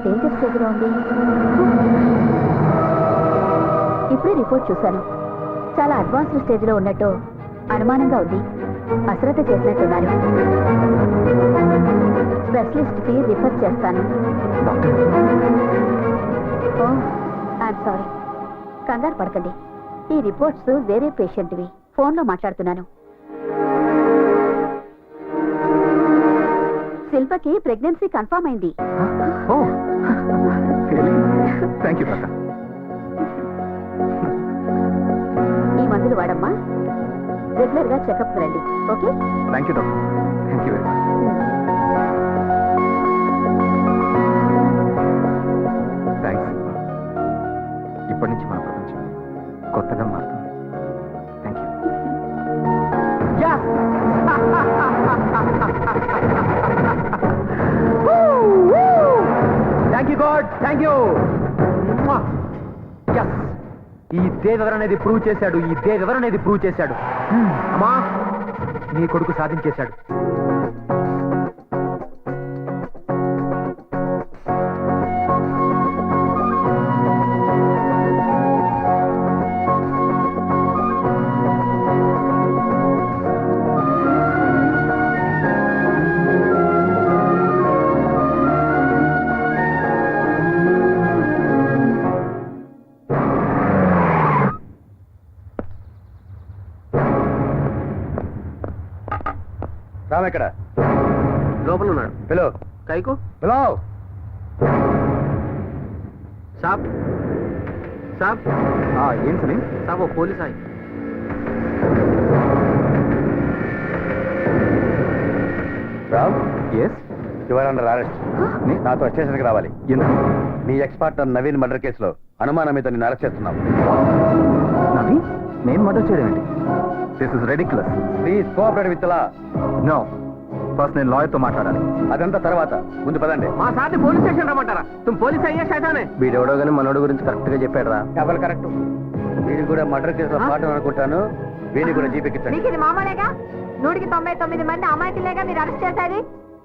Danger స్టేజ్లో ఉంది. ఇప్పుడే రిపోర్ట్ చూశాను. చాలా అడ్వాన్స్డ్ స్టేజ్లో ఉన్నట్టు అనుమానంగా ఉంది. అశ్రద్ధ చేసినట్టున్నారు. స్పెషలిస్ట్కి రిఫర్ చేస్తాను. ఓ ఐఎమ్ సారీ. కంగారు పడకండి. ఈ రిపోర్ట్స్ వేరే పేషెంట్వి. ఫోన్లో మాట్లాడుతున్నాను. శిల్పకి ప్రెగ్నెన్సీ కన్ఫర్మ్ అయింది. ఈ మందులు వాడమ్మా. రెగ్యులర్ గా చెకప్ రండి. Okay? Thank you doctor. Thank you very much. Thanks. ఇప్పటి నుంచి మన ప్రపంచం కొత్తగా మారుతుంది. Thank you. Thank you God. Thank you. ఈ దేవ్ ఎవరనేది ప్రూవ్ చేశాడు. ఈ దేవ్ ఎవరనేది ప్రూవ్ చేశాడు. అమ్మా, నీ కొడుకు సాధించేశాడు. రామ్ ఎక్కడ? లోపల ఉన్నాడు. పిలో. కైకు పిలో. సాబ్ సాబ్ ఏం సలీం? సాబ్ ఓ పోలీస్ ఆయి. Ram. Yes, your under arrest. నాతో స్టేషన్కి రావాలి. ఎందుకు? మీ ఎక్స్ పార్ట్నర్ నవీన్ మర్డర్ కేసులో అనుమానం మీద నేను అరెస్ట్ చేస్తున్నాం. నవీన్? నేను మర్డర్ చేయడం ఏంటి? This is ridiculous. Please cooperate with law. No, first నేను లాయర్తో మాట్లాడాలి. అదంతా తర్వాత. ముందు పదండి. మా సార్ని పోలీస్ స్టేషన్ రమ్మంటారా? తుమ్ పోలీస్ అయ్యా శైతానే. వీడెవడో కానీ మనోడు గురించి కరెక్ట్ గా చెప్పాడు రా. Double correct. వీడి కూడా మర్డర్ కేసులో పాటు అనుకుంటాను. వీడిని కూడా జీపెక్కించండి. మీకు ఇది మామూలేగా? 199 మంది అమాయకులేగా మీరు అరెస్ట్ చేశారు.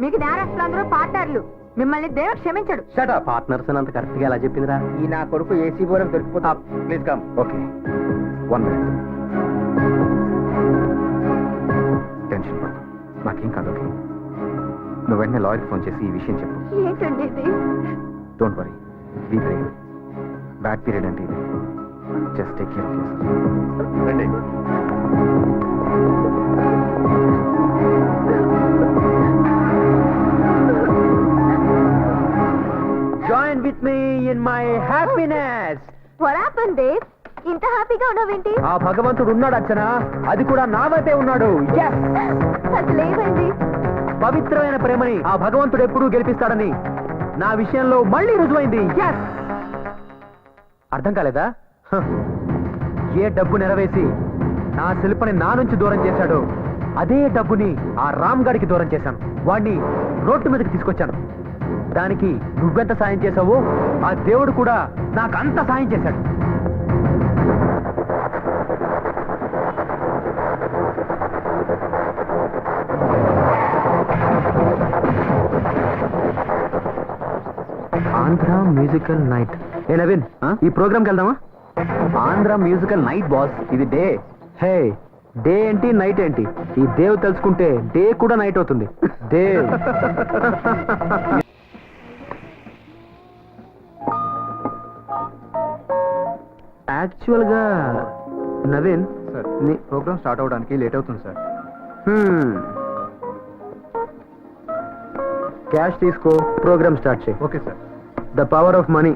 మీకు నేరస్తులందరూ పార్ట్నర్లు. మిమ్మల్ని దేవుడు క్షమించడు. Shut up. పార్ట్నర్స్ అంత కరెక్ట్ గా ఎలా చెప్పిందిరా? ఈ నా కొడుకు ఏసీ బోరం దొరికిపోతా. Please come. Okay, 1 minute. Tension పడదు, నాకేం కాదు. ఓకే, నువ్వు వెంటనే లాయర్కి ఫోన్ చేసి ఈ విషయం చెప్పు. ఏంటండి ఇది? Don't worry, be brave. Bad period అంటే ఇది. Just take care of yourself. రండి. Join with me in my happiness. What happened, Dave? ఇంత హ్యాపీగా ఉన్నావేంటి? ఆ భగవంతుడు ఉన్నాడు అర్చన. అది కూడా నా వైపే ఉన్నాడు. అసలు ఏమైంది? పవిత్రమైన ప్రేమని ఆ భగవంతుడు ఎప్పుడూ గెలిపిస్తాడని నా విషయంలో మళ్ళీ రుజువైంది. అర్థం కాలేదా? ఏ డబ్బు నెరవేసి నా శిల్పని నా నుంచి దూరం చేశాడో అదే డబ్బుని ఆ రామ్ గడికి దూరం చేశాను. వాణ్ణి రోడ్డు మీదకి తీసుకొచ్చాను. దానికి నువ్వెంత సాయం చేశావో ఆ దేవుడు కూడా నాకు అంత సాయం చేశాడు. Andhra musical night. ఏ నవీన్, ఈ ప్రోగ్రామ్కి వెళ్దామా? Andhra musical night boss. ఇది డే. హే, డే ఏంటి నైట్ ఏంటి? ఈ దేవ్ తెలుసుకుంటే డే కూడా నైట్ అవుతుంది. దేవ్. యాక్చువల్ గా నవీన్ సార్, ప్రోగ్రామ్ స్టార్ట్ అవడానికి లేట్ అవుతుంది సార్. క్యాష్ తీసుకో, ప్రోగ్రామ్ స్టార్ట్ చేయి. Okay sir. The power of money.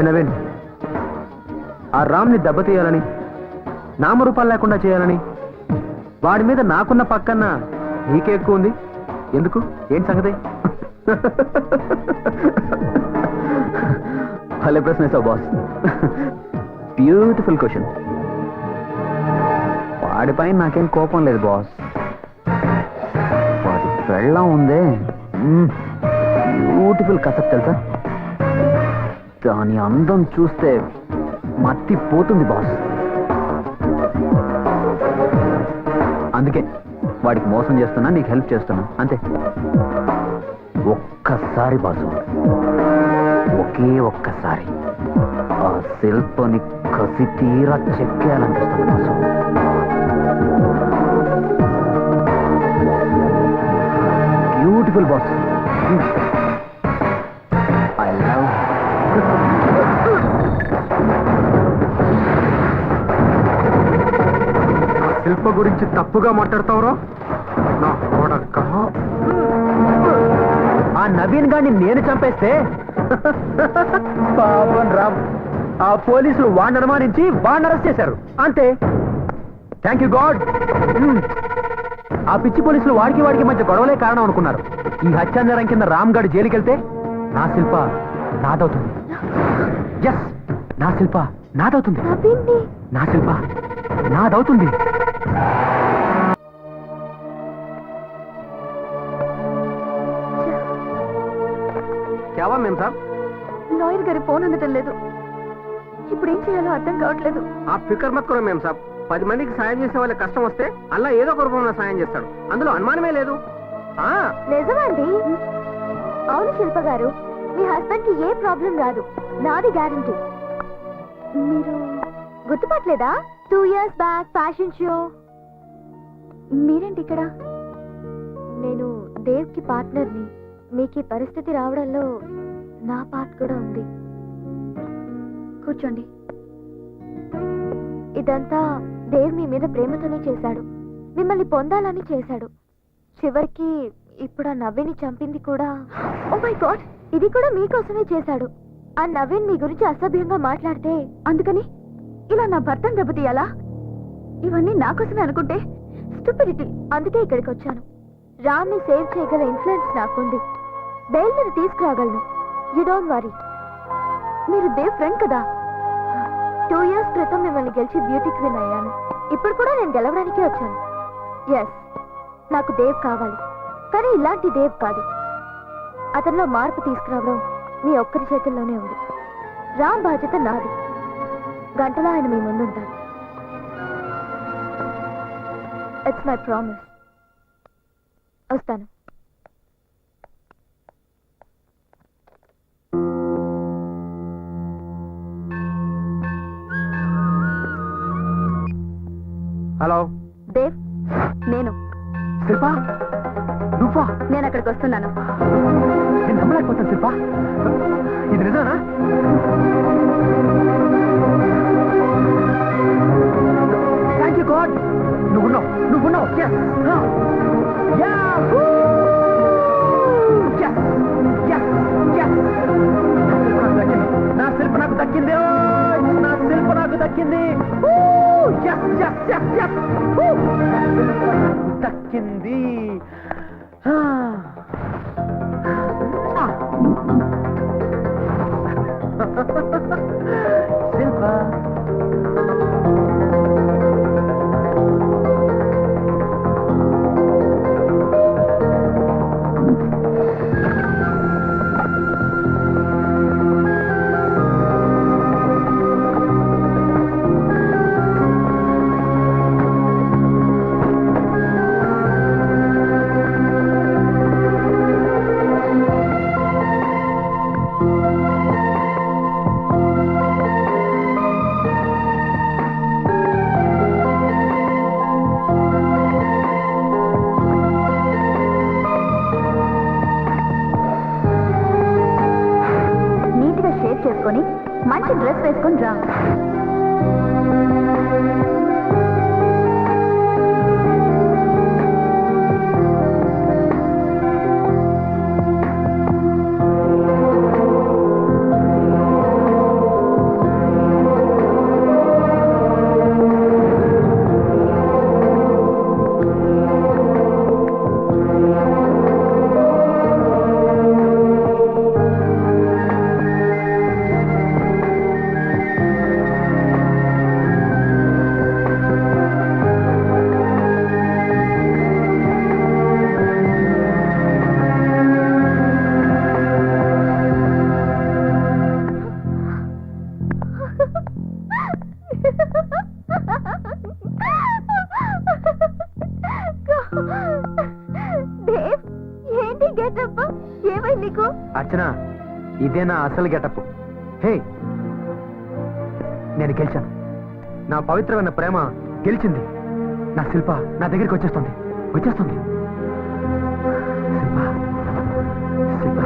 Naveen, ఆ రామ్ని దెబ్బతీయాలని, నామరూపాలు లేకుండా చేయాలని, వాడి మీద నాకున్న పక్కన నీకే ఎక్కువ ఉంది. ఎందుకు? ఏం సంగతి? భలే ప్రశ్న బాస్. Beautiful question. వాడిపై నాకేం కోపం లేదు బాస్. వాడి పెళ్ళం ఉందే, బ్యూటిఫుల్ కసక్ తెలుసా, దాని అందం చూస్తే మత్తి పోతుంది బాస్. అందుకే వాడికి మోసం చేస్తున్నా, నీకు హెల్ప్ చేస్తున్నా అంతే. ఒక్కసారి బాసు, ఒకే ఒక్కసారి ఆ శిల్పని కసి తీరా చెక్కేయాలనిపిస్తుంది boss. Beautiful boss, I love. Shilpa గురించి తప్పుగా మాట్లాడతావురా నా కొడక. ఆ నవీన్ గారిని నేను చంపేస్తే పాపం రామ్, ఆ పోలీసులు వాడిని అనుమానించి వాడిని అరెస్ట్ చేశారు అంతే. Thank you God. ఆ పిచ్చి పోలీసులు వాడికి మధ్య గొడవలే కారణం అనుకున్నారు. ఈ హత్యానేరం కింద రామ్ గడ్ జైలుకి వెళ్తే నా శిల్ప నాదవుతుంది. ఎస్, నా శిల్ప నాదవుతుంది. నా శిల్ప నాదవుతుంది. క్యావా మేం సాబ్? లాయర్ గారి ఫోన్ అందటం లేదు. ఇప్పుడు ఏం చేయాలో అర్థం కావట్లేదు. ఆ ఫికర్ మత్ కూడా మేం సాబ్. 10 మందికి సాయం చేసే వాళ్ళకి కష్టం వస్తే అల్లా ఏదో ఒక రూపంలో సాయం చేస్తాడు, అందులో అనుమానమే లేదు. నిజమండి. అవును శిల్ప గారు, మీ హస్బెండ్ కి ఏ ప్రాబ్లం రాదు, నాది గ్యారంటీ. మీరు గుర్తుపట్టలేదా? 2 years బ్యాక్ ఫ్యాషన్ షో. మీరేంటి ఇక్కడ? నేను దేవ్ కి పార్ట్నర్ని. మీకు ఈ పరిస్థితి రావడంలో నా పార్ట్ కూడా ఉంది. కూర్చోండి. ఇదంతా దేవ్ మీ మీద ప్రేమతోనే చేశాడు, మిమ్మల్ని పొందాలని చేశాడు. చివరికి ఇప్పుడు ఆ నవ్విని చంపింది కూడా. ఓ మై గాడ్, ఇది కూడా మీకోసమే చేశాడు. ఆ నవీన్ మీ గురించి అసభ్యంగా మాట్లాడితే అందుకని ఇలా నా భర్తను దెబ్బతీయాలా? ఇవన్నీ నా కోసమే అనుకుంటే స్టూపిడిటీ. అందుకే ఇక్కడికి వచ్చాను. రామ్ని సేవ్ చేయగల ఇన్ఫ్లుయెన్స్ నాకుంది. బెయిల్ మీద తీసుకురాగలను. You don't worry. మీరు దేవ్ ఫ్రెండ్ కదా. 2 years క్రితం మిమ్మల్ని గెలిచి బ్యూటీ క్వీన్ అయ్యాను. ఇప్పుడు కూడా నేను గెలవడానికే వచ్చాను. ఎస్, నాకు దేవ్ కావాలి, కానీ ఇలాంటి దేవ్ కాదు. అతనిలో మార్పు తీసుకురావడం మీ ఒక్కరి చేతుల్లోనే ఉంది. రామ్ బాధ్యత నాది. గంటలో ఆయన మీ ముందుంటారు. It's my promise. వస్తాను. హలో దేవ్, నేను శిల్ప. నువ్వా? నేను అక్కడికి వస్తున్నాను. నేను నమ్మలేకపోతాను శిల్ప, ఇది నిజానా? Thank you God. నువ్వున్నావు. Yes. Yahoo! Yes. Yes. Yes. నా శిల్ప నాకు దక్కింది. నా శిల్ప నాకు దక్కింది. Yes. Yes. Yes. Yes. దక్కింది. శిల్ప. చేసుకొని మంచి డ్రెస్ వేసుకొని రా. ఇదే నా అసలు గెటప్. హే, నేను గెలిచాను. నా పవిత్రమైన ప్రేమ గెలిచింది. నా శిల్ప నా దగ్గరికి వచ్చేస్తుంది. శిల్ప, శిల్ప,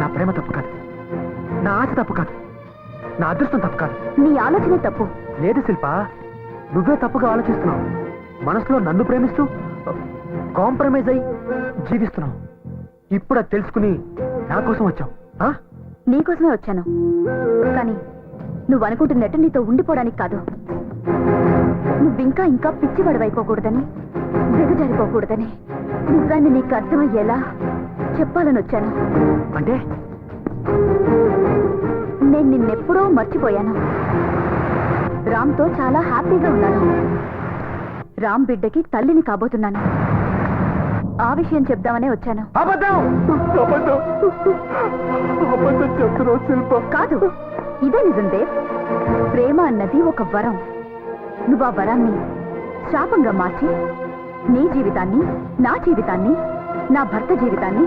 నా ప్రేమ తప్పు కాదు, నా ఆశ తప్పు కాదు, నా అదృష్టం తప్పు కాదు. నీ ఆలోచనే తప్పు. లేదు శిల్ప, నువ్వే తప్పుగా ఆలోచిస్తున్నావు. మనసులో నన్ను ప్రేమిస్తూ కాంప్రమైజ్ అయి జీవిస్తున్నావు. ఇప్పుడు అది తెలుసుకుని నా కోసం వచ్చావు. నీకోసమే వచ్చాను, కానీ నువ్వు అనుకుంటున్నట్టు నీతో ఉండిపోవడానికి కాదు. నువ్వింకా ఇంకా పిచ్చివాడివైపోకూడదని, దిగజారిపోకూడదని నిజాన్ని నీకు అర్థమయ్యేలా చెప్పాలని వచ్చాను. అంటే నేను నిన్నెప్పుడో మర్చిపోయాను. రామ్తో చాలా హ్యాపీగా ఉన్నాను. రామ్ బిడ్డకి తల్లిని కాబోతున్నాను. ఆ విషయం చెప్దామనే వచ్చాను. కాదు, ఇదే నిజం దేవ్. ప్రేమ అన్నది ఒక వరం. నువ్వు ఆ వరాన్ని శాపంగా మార్చి నీ జీవితాన్ని, నా జీవితాన్ని, నా భర్త జీవితాన్ని,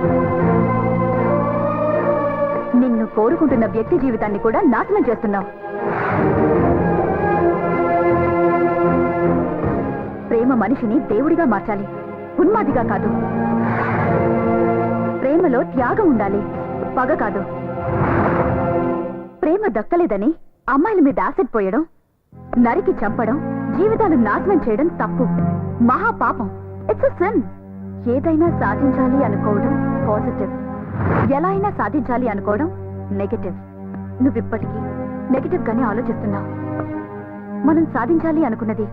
నిన్ను కోరుకుంటున్న వ్యక్తి జీవితాన్ని కూడా నాశనం చేస్తున్నావు. ప్రేమ మనిషిని దేవుడిగా మార్చాలి, ఉన్మాదిగా కాదు. ప్రేమలో త్యాగం ఉండాలి, పగ కాదు. ప్రేమ దక్కలేదని అమ్మాయిల మీద యాసిడ్ పోయడం, నరికి చంపడం, జీవితాలు నాశనం చేయడం తప్పు, మహాపాపం. It's a sin. ఏదైనా సాధించాలి అనుకోవడం పాజిటివ్, ఎలా అయినా సాధించాలి అనుకోవడం నెగటివ్. నువ్విప్పటికీ నెగటివ్ గానే ఆలోచిస్తున్నావు. మనం సాధించాలి అనుకున్నది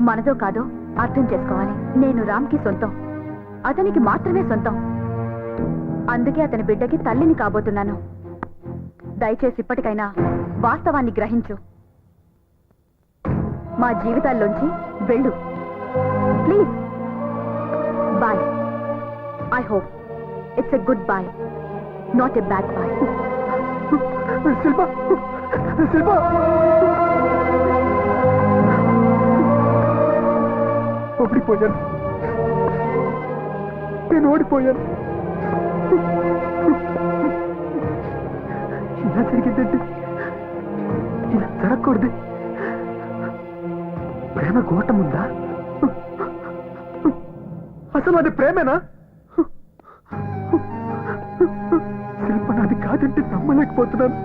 మనదో కాదో అర్థం చేసుకోవాలి. నేను రామ్కి సొంతం, అతనికి మాత్రమే సొంతం. అందుకే అతని బిడ్డకి తల్లిని కాబోతున్నాను. దయచేసి ఇప్పటికైనా వాస్తవాన్ని గ్రహించు. మా జీవితాల్లోంచి వెళ్ళు please. Bye. I hope it's a good boy, not a bad boy. Shilpa, Shilpa, ఓడిపోయాను. నేను ఓడిపోయాను. ఇలా జరిగిందంటే ఇలా జరగకూడదు. ప్రేమ గోటం ఉందా? అసలు అది ప్రేమేనా? శిల్ప నాది కాదంటే నమ్మలేకపోతున్నాను.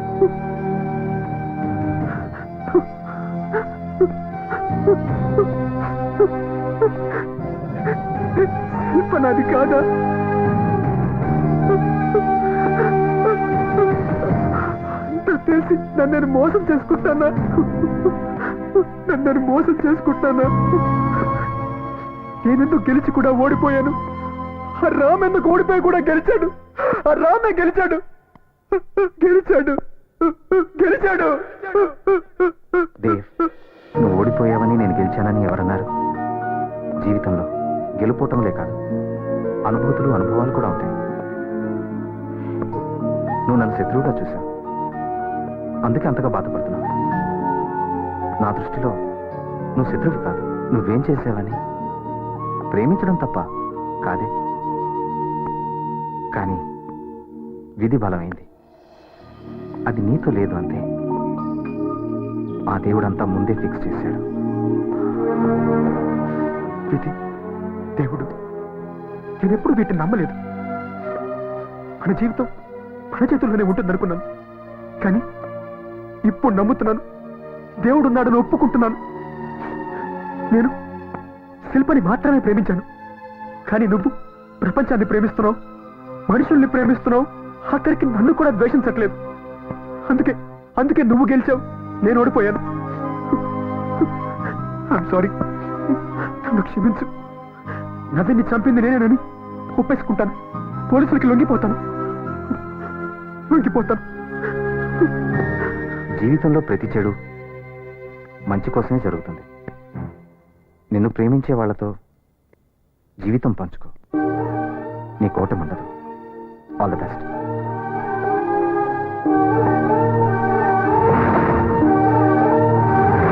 శిల్ప నాది కాదా? అంత తెలిసి నన్ను మోసం చేసుకుంటానా? నన్ను మోసం చేసుకుంటానా? నేనెందుకు గెలిచి కూడా ఓడిపోయాను. ఆ రామ్ ఎందుకు ఓడిపోయి కూడా గెలిచాడు. ఆ రామే గెలిచాడు, గెలిచాడు, గెలిచాడు. దేవ్, నువ్వు ఓడిపోయావని నేను గెలిచానని ఎవరన్నారు? జీవితంలో గెలుపోవటంలే కాదు, అనుభూతులు, అనుభవాలు కూడా ఉంటాయి. నువ్వు నన్ను శత్రువుగా చూశావు, అందుకే అంతగా బాధపడుతున్నావు. నా దృష్టిలో నువ్వు శత్రువు కాదు. నువ్వేం చేసావని ప్రేమించడం తప్ప కాదే, కానీ విధి బలమైంది. అది నీతో లేదు అంతే. ఆ దేవుడంతా ముందే ఫిక్స్ చేశాడు. విధి, దేవుడు, నేనెప్పుడు వీటిని నమ్మలేదు. మన జీవితం మన చేతుల్లోనే ఉంటుందనుకున్నాను, కానీ ఇప్పుడు నమ్ముతున్నాను. దేవుడున్నాడని ఒప్పుకుంటున్నాను. నేను శిల్పని మాత్రమే ప్రేమించాను, కానీ నువ్వు ప్రపంచాన్ని ప్రేమిస్తున్నావు, మనుషుల్ని ప్రేమిస్తున్నావు, అక్కడికి నన్ను కూడా ద్వేషించట్లేదు. అందుకే అందుకే నువ్వు గెలిచావు, నేను ఓడిపోయాను. ఐఎమ్ సారీ, నన్ను క్షమించు. నవ్విని చంపింది నేనేనని ఒప్పేసుకుంటాను. పోలీసులకి లొంగిపోతాను. జీవితంలో ప్రతి చెడు మంచి కోసమే జరుగుతుంది. నిన్ను ప్రేమించే వాళ్ళతో జీవితం పంచుకో, నీ కోట ఉండదు. All the best.